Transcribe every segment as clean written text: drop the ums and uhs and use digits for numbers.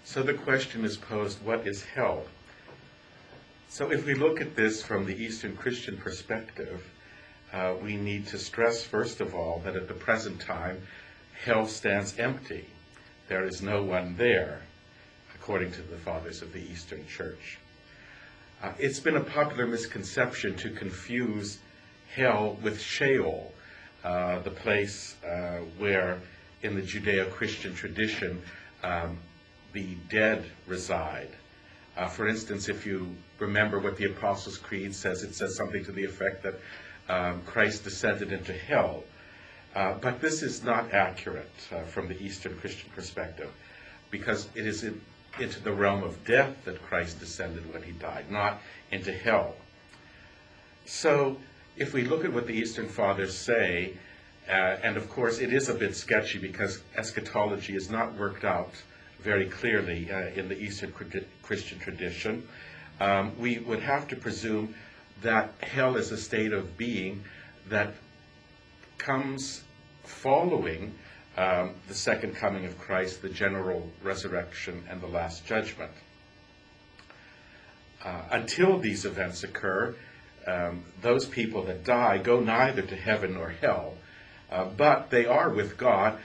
So the question is posed, what is hell? So if we look at this from the Eastern Christian perspective, we need to stress, first of all, that at the present time, hell stands empty. There is no one there, according to the fathers of the Eastern Church. It's been a popular misconception to confuse hell with Sheol, the place where, in the Judeo-Christian tradition, the dead reside. For instance, if you remember what the Apostles' Creed says, it says something to the effect that Christ descended into hell. But this is not accurate from the Eastern Christian perspective, because it is into the realm of death that Christ descended when he died, not into hell. So if we look at what the Eastern Fathers say, and of course it is a bit sketchy because eschatology is not worked out very clearly in the Eastern Christian tradition, we would have to presume that hell is a state of being that comes following the second coming of Christ, the general resurrection, and the last judgment. Until these events occur, those people that die go neither to heaven nor hell, but they are with God,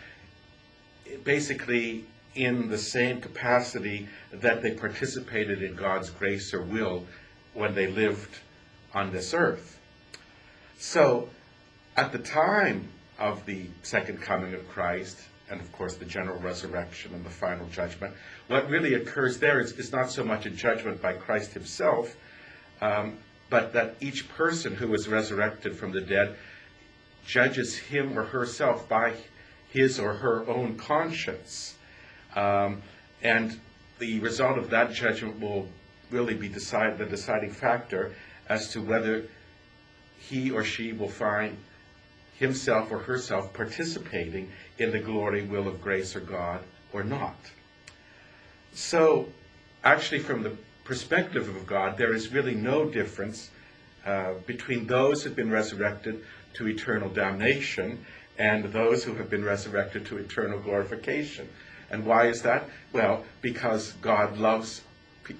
basically in the same capacity that they participated in God's grace or will when they lived on this earth. So, at the time of the second coming of Christ, and of course the general resurrection and the final judgment, what really occurs there is not so much a judgment by Christ himself, but that each person who is resurrected from the dead judges him or herself by his or her own conscience. And the result of that judgment will really be the deciding factor as to whether he or she will find himself or herself participating in the glory, will of grace or God or not. So, actually from the perspective of God, there is really no difference between those who have been resurrected to eternal damnation and those who have been resurrected to eternal glorification. And why is that? Well, because God loves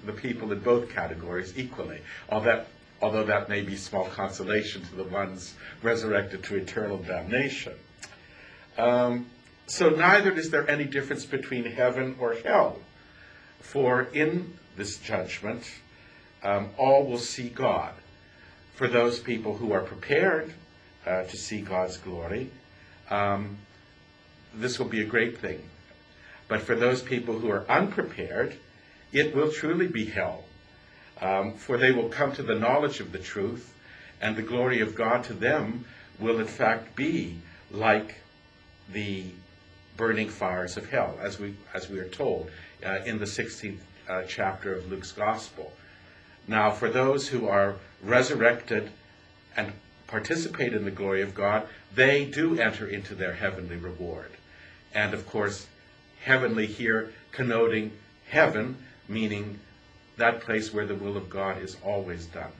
the people in both categories equally. Although that may be small consolation to the ones resurrected to eternal damnation. So neither is there any difference between heaven or hell. For in this judgment, all will see God. For those people who are prepared to see God's glory, this will be a great thing. But for those people who are unprepared, it will truly be hell. For they will come to the knowledge of the truth, and the glory of God to them will in fact be like the burning fires of hell, as we are told in the 16th chapter of Luke's Gospel. Now, for those who are resurrected and participate in the glory of God, they do enter into their heavenly reward. And of course, heavenly here connoting heaven, meaning that place where the will of God is always done.